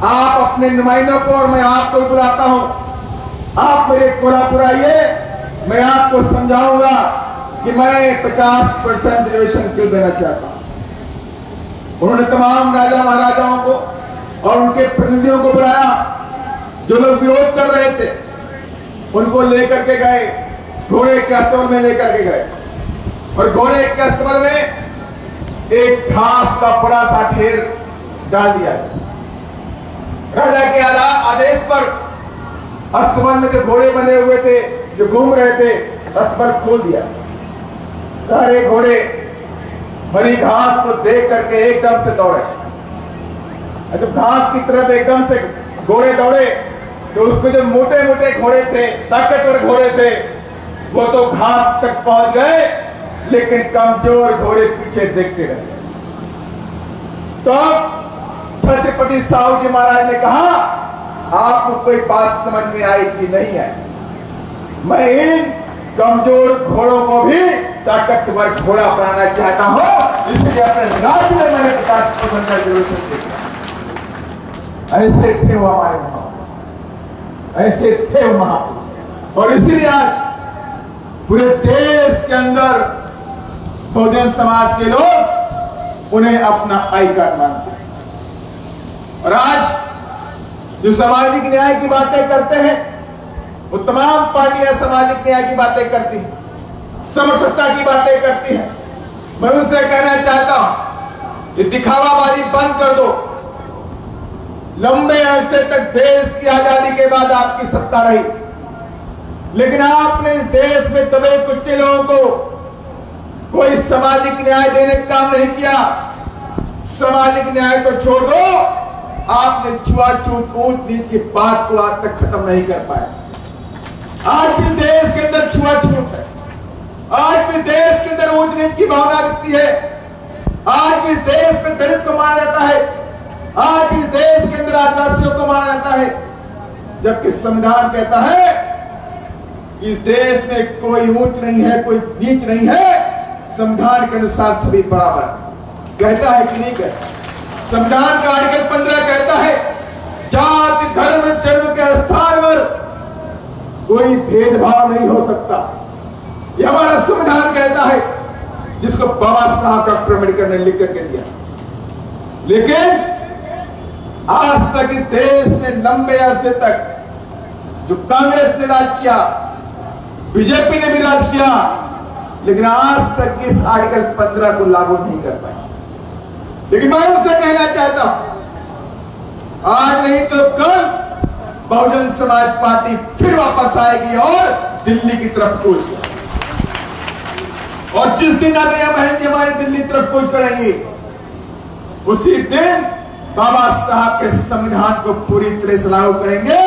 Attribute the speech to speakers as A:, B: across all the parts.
A: आप अपने नुमाइंदों को और मैं आपको बुलाता हूं, आप मेरे कोल्हापुर आइए, मैं आपको समझाऊंगा कि मैं 50% रिजर्वेशन क्यों देना चाहता हूं। उन्होंने तमाम राजा महाराजाओं को और उनके प्रतिनिधियों को बुलाया, जो लोग विरोध कर रहे थे उनको लेकर के गए, घोड़े के अस्तबल में लेकर के गए और घोड़े के अस्तबल में एक घास का बड़ा सा ढेर डाल दिया। राजा के आदेश पर अस्तबल में जो घोड़े बने हुए थे, जो घूम रहे थे, अस्तबल खोल दिया। सारे घोड़े हरी घास को देख करके एकदम से दौड़े। जब घास की तरफ एकदम से घोड़े दौड़े तो उसमें जो मोटे मोटे घोड़े थे, ताकतवर घोड़े थे, वो तो घास तक पहुंच गए, लेकिन कमजोर घोड़े पीछे देखते रहे। तो छत्रपति साहू जी महाराज ने कहा, आपको कोई बात समझ में आई कि नहीं आई? मैं इन कमजोर घोड़ों को भी ताकतवर घोड़ा बनाना चाहता हूं, इसलिए अपने राज्य में मैंने 50% का रिजर्वेशन दिया। ऐसे थे वो हमारे महापुरुष, ऐसे थे वो महापुरुष, और इसीलिए आज पूरे देश के अंदर बहुजन समाज के लोग उन्हें अपना आइकन मानते हैं। और आज जो सामाजिक न्याय की बातें करते हैं, वो तमाम पार्टियां सामाजिक न्याय की बातें करती हैं, समरसत्ता की बातें करती हैं। मैं उनसे कहना चाहता हूं, ये दिखावाबाजी बंद कर दो। लंबे अरसे तक देश की आजादी के बाद आपकी सत्ता रही, लेकिन आपने इस देश में दबे कुचले लोगों को कोई सामाजिक न्याय देने का काम नहीं किया। सामाजिक न्याय को छोड़ दो, आपने छुआछूत ऊंच नीच की बात को आज तक खत्म नहीं कर पाए। आज भी देश के अंदर छुआछूत है, आज भी देश के अंदर ऊंच नीच की भावना दिखती है, आज भी देश में दलित को माना जाता है, आज इस देश के अंदर आदिवासियों को माना जाता है, जबकि संविधान कहता है कि इस देश में कोई ऊंच नहीं है, कोई नीच नहीं है, संविधान के अनुसार सभी बराबर। कहता है कि नहीं कहता? संविधान का आर्टिकल 15 कहता है, जाति धर्म जन्म के स्थान पर कोई भेदभाव नहीं हो सकता। यह हमारा संविधान कहता है, जिसको बाबा साहब डॉक्टर अम्बेडकर ने लिख करके दिया। लेकिन आज तक इस देश में लंबे अरसे तक जो कांग्रेस ने राज किया, बीजेपी ने भी राज किया, लेकिन आज तक इस आर्टिकल 15 को लागू नहीं कर पाए। लेकिन मैं उनसे कहना चाहता हूं, आज नहीं तो कल बहुजन समाज पार्टी फिर वापस आएगी और दिल्ली की तरफ कूच करेगी। और जिस दिन आलिया बहन जी हमारी दिल्ली तरफ कूच करेंगी, उसी दिन बाबा साहब के संविधान को पूरी तरह से लागू करेंगे।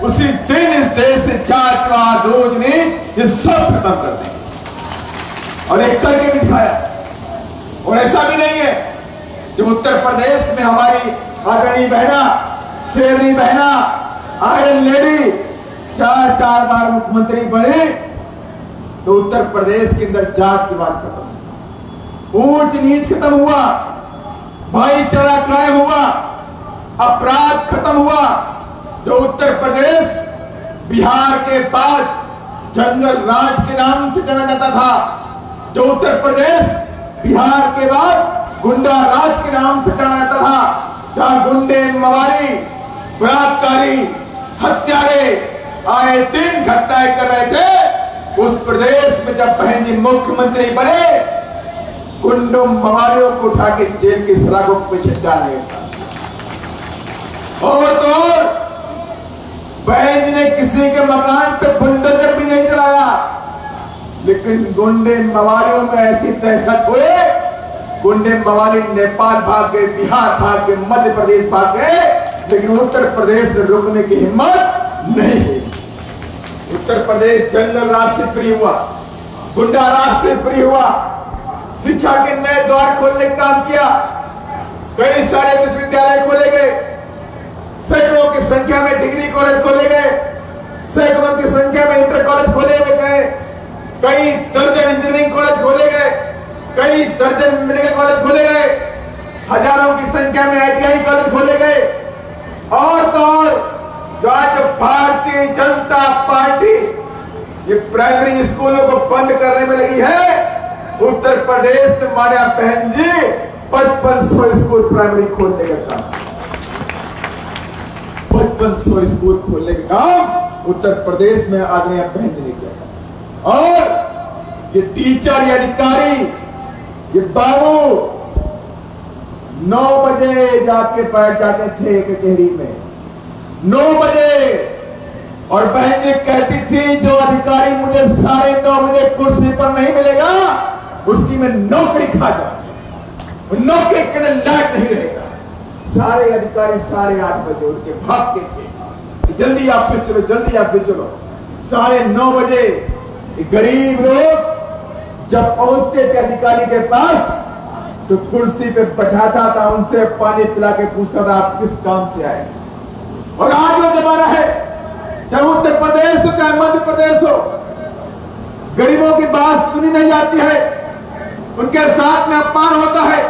A: उसी दिन इस देश से जातिवाद, ऊंच नीच, ये सब खत्म कर देंगे। और एक करके भी दिखाया। और ऐसा भी नहीं है, जब उत्तर प्रदेश में हमारी आदरणीय बहना, शेरनी बहना, आयरन लेडी 4 बार मुख्यमंत्री बने, तो उत्तर प्रदेश के अंदर जातिवाद खत्म, ऊंच नीच खत्म हुआ, भाईचारा कायम हुआ, अपराध खत्म हुआ। जो उत्तर प्रदेश बिहार के बाद जंगल राज के नाम से जाना जाता था, जो उत्तर प्रदेश बिहार के बाद गुंडा राज के नाम से जाना जाता था, जहां गुंडे, मवाली, बलात्कारी, हत्यारे आए दिन घटनाएं कर रहे थे, उस प्रदेश में जब बहन जी मुख्यमंत्री बने, गुंडों मवालियों को उठा के जेल की सलाखों के पीछे डाल दिया। और तो और बहन जी ने किसी के मकान पे बुलडोजर भी नहीं चलाया, लेकिन गुंडे मवालियों में ऐसी दहशत हुए, गुंडे मवाली नेपाल भाग गए, बिहार भाग गए, मध्य प्रदेश भाग गए, लेकिन उत्तर प्रदेश में रुकने की हिम्मत नहीं हुई। उत्तर प्रदेश जंगल राज से फ्री हुआ, गुंडा राज से फ्री हुआ, शिक्षा के नए द्वार खोलने का काम किया, कई सारे विश्वविद्यालय खोले गए, सैकड़ों की संख्या में डिग्री कॉलेज खोले गए, सैकड़ों की संख्या में इंटर कॉलेज खोले गए, कई दर्जन इंजीनियरिंग कॉलेज खोले गए, कई दर्जन मेडिकल कॉलेज खोले गए, हजारों की संख्या में ITI कॉलेज खोले गए, और भारतीय जनता पार्टी ये प्राइमरी स्कूलों को बंद करने में लगी है। उत्तर प्रदेश में मान्या बहन जी 5500 स्कूल प्राइमरी खोलने का काम, 5500 स्कूल खोलने का काम उत्तर प्रदेश में आदरणीय बहन जी ने किया। और ये टीचर, ये अधिकारी, ये बाबू 9 बजे जाके बैठ जाते थे कचहरी में, 9 बजे। और बहन जी कहती थी जो अधिकारी मुझे 9:30 बजे कुर्सी पर नहीं मिलेगा उसकी मैं नौकरी खा जाऊंगा, नौकरी करने लायक नहीं रहेगा। सारे अधिकारी 8:30 बजे उठ के भागते थे, जल्दी ऑफिस चलो, जल्दी ऑफिस चलो। 9:30 बजे गरीब लोग जब पहुंचते थे अधिकारी के पास तो कुर्सी पे बैठाता था, उनसे पानी पिला के पूछता था आप किस काम से आए। और आज वो जमाना है, चाहे उत्तर प्रदेश हो चाहे मध्य प्रदेश हो, गरीबों की बात सुनी नहीं जाती है, उनके साथ में अपमान होता है।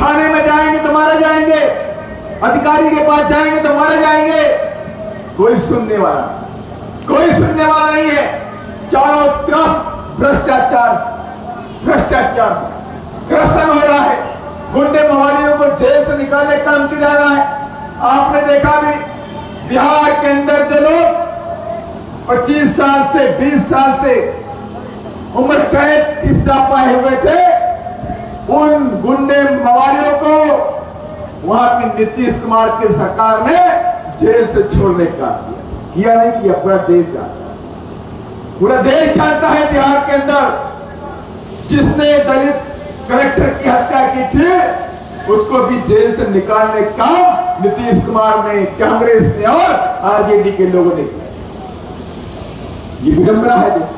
A: थाने में जाएंगे तो मारे जाएंगे, अधिकारी के पास जाएंगे तो मारे जाएंगे, कोई सुनने वाला नहीं है। चारों तरफ भ्रष्टाचार, करप्शन हो रहा है। गुंडे मवालियों को जेल से निकालने का काम किया जा रहा है। आपने देखा भी बिहार के अंदर जो लोग 25 साल से 20 साल से उम्र कैद की सजा पाए हुए थे, उन गुंडे मवालियों को वहां की नीतीश कुमार की सरकार ने जेल से छोड़ने का किया नहीं किया। पूरा देश जानता है, पूरा देश जानता है बिहार के अंदर जिसने दलित कलेक्टर की हत्या की थी उसको भी जेल से निकालने का नीतीश कुमार ने, कांग्रेस ने और आरजेडी के लोगों ने किया। ये विडंबना है देश,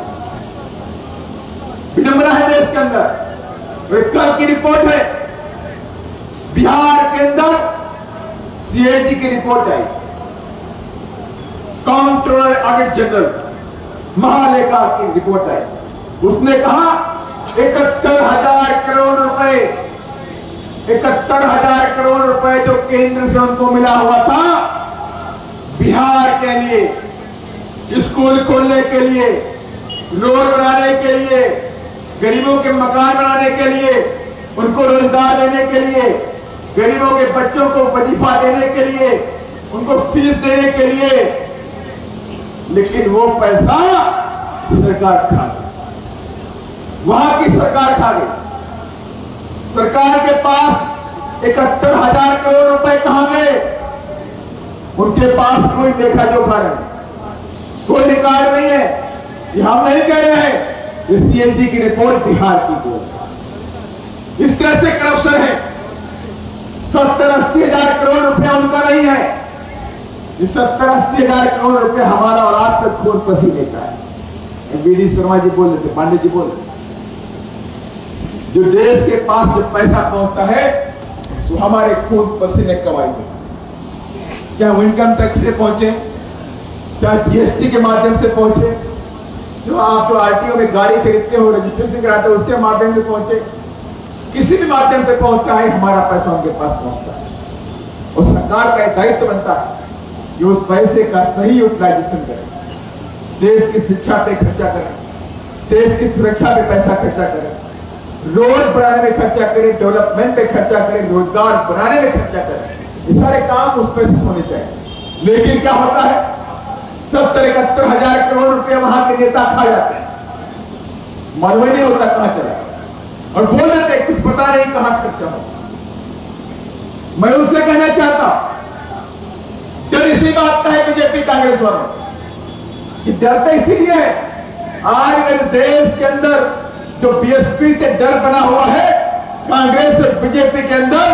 A: विडंबना है देश के अंदर। कल की रिपोर्ट है, बिहार के अंदर सीएजी की रिपोर्ट आई, कंट्रोलर ऑडिट जनरल महालेखा की रिपोर्ट आई। उसने कहा 71,000 करोड़ रुपए, 71,000 करोड़ रुपए जो केंद्र से उनको मिला हुआ था बिहार के लिए, स्कूल खोलने के लिए, रोड बनाने के लिए, गरीबों के मकान बनाने के लिए, उनको रोजगार देने के लिए, गरीबों के बच्चों को वजीफा देने के लिए, उनको फीस देने के लिए, लेकिन वो पैसा सरकार खा गई, वहां की सरकार खा गई। सरकार के पास 71,000 करोड़ रुपए कहां गए? उनके पास कोई देखा जोखा नहीं, कोई रिकॉर्ड नहीं है। ये हम नहीं कह रहे हैं, ये सीएजी की रिपोर्ट बिहार की बोल। इस तरह से करप्शन है। 70-80 हजार करोड़ रुपया उनका नहीं है, ये 70-80 हजार करोड़ रुपया हमारा और आपका खून पसीने का है। वीडी शर्मा जी बोल रहे थे, पांडे जी बोल रहे थे, जो देश के पास जो पैसा पहुंचता है तो हमारे खून पसीने कमाई में, क्या वो इनकम टैक्स से पहुंचे, क्या जीएसटी के माध्यम से पहुंचे, जो आप आरटीओ में गाड़ी खरीदते हो, रजिस्ट्रेशन कराते हो, उसके माध्यम से पहुंचे, किसी भी माध्यम से पहुंचता है, हमारा पैसा उनके पास पहुंचता है। और सरकार का एक दायित्व बनता है कि उस पैसे का सही यूटिलाइजेशन करें, देश की शिक्षा पे खर्चा करें, देश की सुरक्षा पे पैसा खर्चा करें, रोड बनाने में खर्चा करें, डेवलपमेंट पे खर्चा करें, रोजगार बनाने में खर्चा करें। ये सारे काम उस पैसे से होने चाहिए। लेकिन क्या होता है, 70-71 हजार करोड़ रुपए वहां के नेता खा जाते हैं, मालूम नहीं होता कहां चला, और बोल देते कुछ पता नहीं कहां खर्चा हो। मैं उनसे कहना चाहता डर इसी बात का है बीजेपी कांग्रेस वालों कि डरते इसीलिए है, आज इस देश के अंदर जो बीएसपी से डर बना हुआ है, कांग्रेस और बीजेपी के अंदर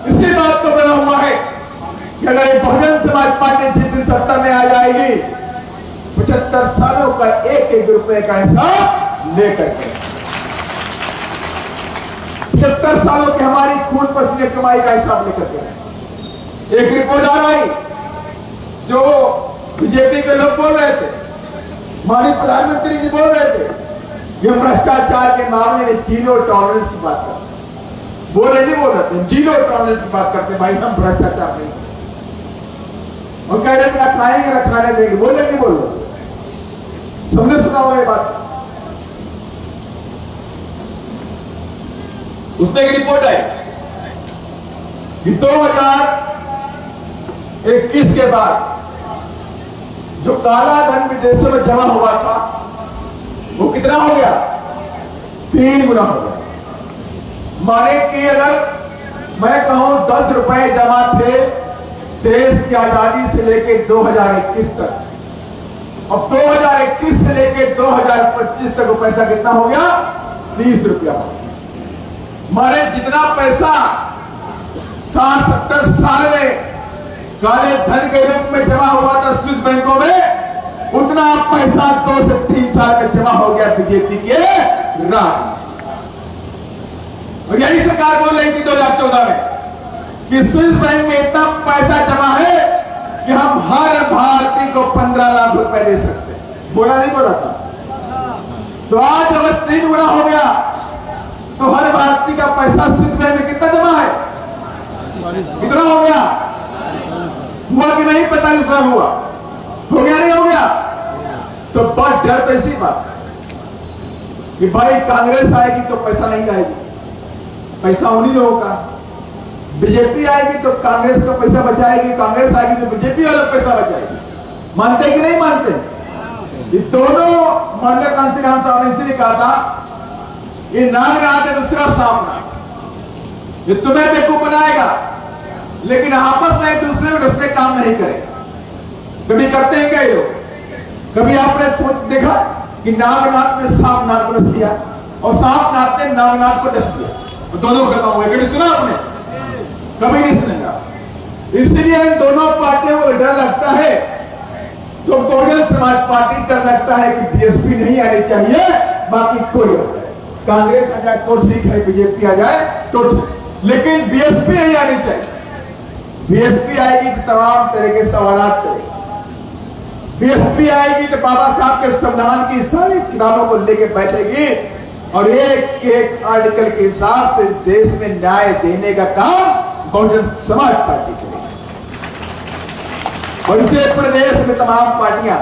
A: इसी बात को बना हुआ है कि अगर ये बहुजन समाज पार्टी जिस दिन सत्ता में आ जाएगी 75 सालों का एक रुपए का हिसाब लेकर के, 75 सालों की हमारी खून पसीने कमाई का हिसाब लेकर के। एक रिपोर्ट आ रही जो बीजेपी के लोग बोल रहे थे, माननीय प्रधानमंत्री जी बोल रहे थे कि हम भ्रष्टाचार के मामले में जीरो टॉलरेंस की बात करते हैं, बोल रहे थे जीरो टॉलरेंस की बात करते हैं, भाई हम भ्रष्टाचार नहीं, और कह रहे थे खाएंगे ना खाने देंगे, बोले नहीं बोलो, सबने सुना होगा ये बात। उसमें एक रिपोर्ट आई कि 2021 के बाद जो काला धन विदेशों में जमा हुआ था वो कितना हो गया? 3 गुना हो गया। माने कि अगर मैं कहूं 10 रुपए जमा थे देश की आजादी से लेकर 2021 तक, अब 2021 से लेकर 2025 तक वो पैसा कितना हो गया? 30 रुपया हो गया। माने जितना पैसा 60-70 साल में काले धन के रूप में जमा हुआ था स्विस बैंकों में, उतना पैसा 2 से 3 साल में जमा हो गया बीजेपी के राज। और यही सरकार बोल रही थी 2014 में कि स्विस बैंक में इतना पैसा जमा है कि हम हर भारतीय को 15 लाख रुपए दे सकते हैं। बोला नहीं बोला था? तो आज अगर 3 गुना हो गया तो हर भारतीय का पैसा स्विस बैंक में कितना जमा है? कितना हो गया? हुआ कि नहीं? पता नहीं सर हुआ हो गया नहीं हो गया? तो बस डर तो इसी बात कि भाई कांग्रेस आएगी तो पैसा नहीं आएगी, पैसा उन्हीं लोगों का। बीजेपी आएगी तो कांग्रेस का पैसा बचाएगी, कांग्रेस आएगी तो बीजेपी वाला पैसा बचाएगी। मानते कि नहीं मानते? ये दोनों माननीय कांशीराम साहब ने इसीलिए कहा था ये नागनाथ है दूसरा सामना, ये तुम्हें बेवकूफ बनाएगा लेकिन आपस में एक दूसरे को डसने काम नहीं करेगा। कभी करते हैं क्या ये लोग? कभी आपने सोच देखा कि नागनाथ ने सांप नाग को डस दिया और सांप नाग ने नागनाथ को डस दिया, तो दोनों खत्म हो गए? कभी सुना आपने? कभी नहीं सुनेगा। इसलिए इन दोनों पार्टियों को डर लगता है, तो बहुजन समाज पार्टी डर लगता है कि बीएसपी नहीं आनी चाहिए, बाकी कोई हो जाए, कांग्रेस आ जाए तो ठीक है, बीजेपी आ जाए तो ठीक, लेकिन बीएसपी नहीं आनी चाहिए। बीएसपी आएगी तो तमाम तरह के सवालात करेगी। बीएसपी आएगी तो बाबा साहब के संविधान की सारी किताबों को लेकर बैठेगी और एक एक आर्टिकल के हिसाब से देश में न्याय देने का काम बहुजन समाज पार्टी करेगी। और इसे प्रदेश में तमाम पार्टियां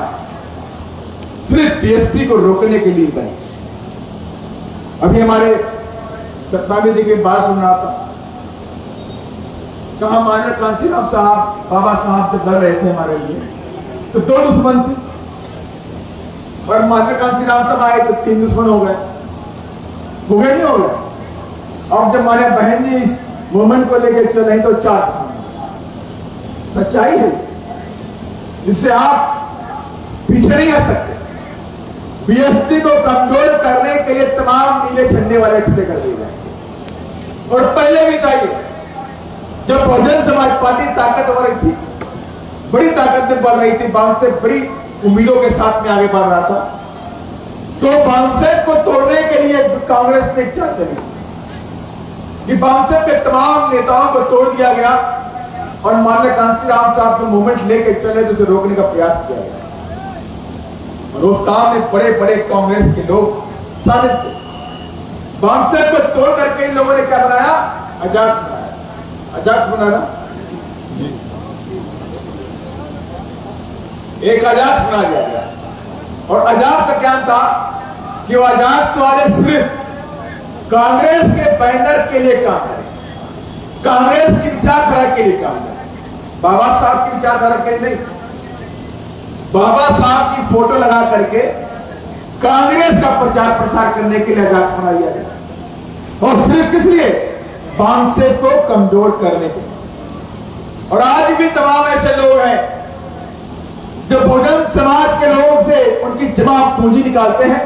A: सिर्फ बीएसपी को रोकने के लिए बनी। अभी हमारे सतनामी जी की बात सुन रहा था, कहा माननीय कांशीराम साहब बाबा साहब जब लड़ रहे थे हमारे लिए तो 2 दुश्मन थे और माननीय कांशीराम साहब आए तो 3 दुश्मन हो गए नहीं हो गए? और जब हमारे बहन जी इस मूवमेंट को लेकर चल रहे तो 4 दुश्मन। सच्चाई है, जिससे आप पीछे नहीं आ सकते। बीएसपी को कमजोर करने के लिए तमाम नीले झंडे वाले खड़े कर दिए गए। और पहले भी चाहिए जब बहुजन समाज पार्टी ताकतवर थी, बड़ी ताकत में बढ़ रही थी, बाउंस से बड़ी उम्मीदों के साथ में आगे बढ़ रहा था, तो बाउंसर को तोड़ने के लिए कांग्रेस ने इच्छा करी कि बाउंसर के तमाम नेताओं को तोड़ दिया गया और माननीय कांशीराम साहब जो मूवमेंट लेके चले तो उसे रोकने का प्रयास किया गया। और उस काम में बड़े बड़े कांग्रेस के लोग शामिल थे। बाउंसर को तोड़ करके इन लोगों ने क्या बनाया? अजाक्स बनाया। अजाक्स बनाना, एक अजाक्स बना दिया गया। और अजाक्स का क्या था कि वो अजाक्स वाले सिर्फ कांग्रेस के बैनर के लिए काम करें, कांग्रेस की विचारधारा के लिए काम करें, बाबा साहब की विचारधारा के लिए नहीं। बाबा साहब की फोटो लगा करके कांग्रेस का प्रचार प्रसार करने के लिए अजाक्स बना दिया गया। और सिर्फ किस लिए? बाउंसर को कमजोर करने के लिए। और आज भी तमाम ऐसे लोग हैं जो बहुजन समाज के लोगों से उनकी जमा पूंजी निकालते हैं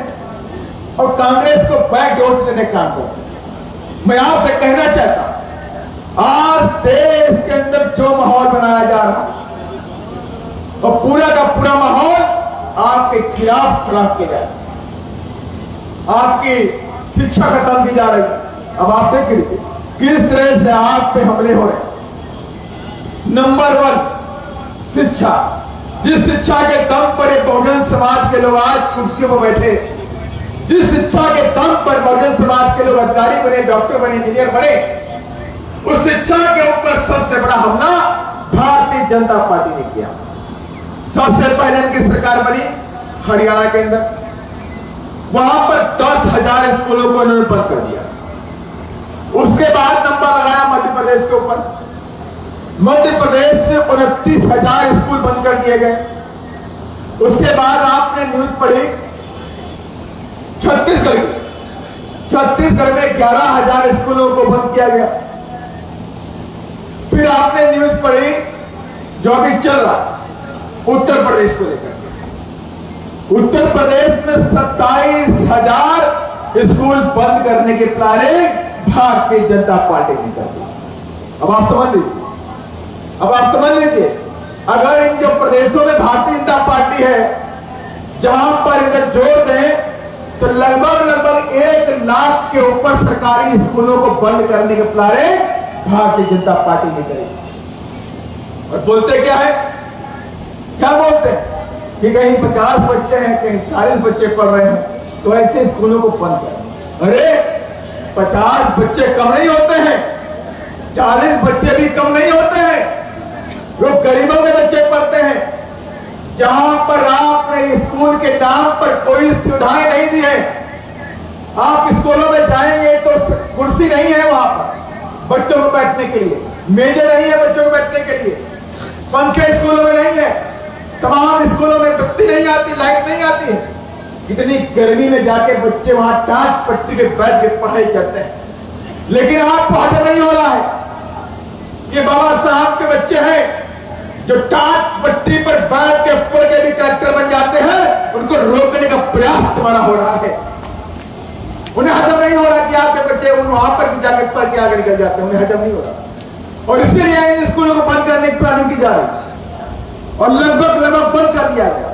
A: और कांग्रेस को बैकडोर देने का काम करते हैं। मैं आपसे कहना चाहता हूं, आज देश के अंदर जो माहौल बनाया जा रहा है और पूरा का पूरा माहौल आपके खिलाफ खड़ा किया जा रहा है, आपकी शिक्षा खत्म की जा रही है। अब आप देख लीजिए किस तरह से आप पे हमले हो रहे हैं। नंबर 1 शिक्षा, जिस शिक्षा के दम पर ये बहुजन समाज के लोग आज कुर्सियों पर बैठे, जिस शिक्षा के दम पर बहुजन समाज के लोग अधिकारी बने, डॉक्टर बने, इंजीनियर बने, उस शिक्षा के ऊपर सबसे बड़ा हमला भारतीय जनता पार्टी ने किया। सबसे पहले इनकी सरकार बनी हरियाणा के अंदर, वहां पर 10,000 स्कूलों को इन्होंने बंद कर दिया। उसके बाद नंबर लगाया मध्य प्रदेश के ऊपर। मध्य प्रदेश में 29,000 स्कूल बंद कर दिए गए। उसके बाद आपने न्यूज पढ़ी छत्तीसगढ़ में 11,000 स्कूलों को बंद किया गया। फिर आपने न्यूज पढ़ी जो अभी चल रहा उत्तर प्रदेश को लेकर। उत्तर प्रदेश में 27,000 स्कूल बंद करने की प्लानिंग भारतीय जनता पार्टी ने कर दी। अब आप समझ लीजिए, अगर इन जो प्रदेशों में भारतीय जनता पार्टी है, जहां पर इधर जोर दें तो लगभग 1 लाख के ऊपर सरकारी स्कूलों को बंद करने के प्लानिंग भारतीय जनता पार्टी ने करी। और बोलते क्या है, क्या बोलते हैं कि कहीं 50 बच्चे हैं, कहीं 40 बच्चे पढ़ रहे हैं, तो ऐसे स्कूलों को बंद करें। अरे 50 बच्चे कम नहीं होते हैं, 40 बच्चे भी कम नहीं होते हैं। जो गरीबों के बच्चे पढ़ते हैं, जहां पर आपने स्कूल के नाम पर कोई सुविधाएं नहीं दी है। आप स्कूलों में जाएंगे तो कुर्सी नहीं है वहां पर बच्चों को बैठने के लिए, मेजें नहीं है बच्चों को बैठने के लिए, पंखे स्कूलों में नहीं है, तमाम स्कूलों में बत्ती नहीं आती, लाइट नहीं आती है। कितनी गर्मी में जाके बच्चे वहां टाट पट्टी पे बैठ के पढ़ाई करते हैं। लेकिन आपको हजम नहीं हो रहा है। ये बाबा साहब के बच्चे हैं जो टाट पट्टी पर बैठ के पढ़ के भी कलेक्टर बन जाते हैं, उनको रोकने का प्रयास तुम्हारा हो रहा है। उन्हें हजम नहीं हो रहा कि आपके बच्चे वहां पर भी जाकर पढ़ के आगे निकल जाते हैं, उन्हें हजम नहीं हो रहा। और इसलिए इन स्कूलों को बंद करने की प्लानिंग की जा रही है और लगभग बंद कर दिया गया।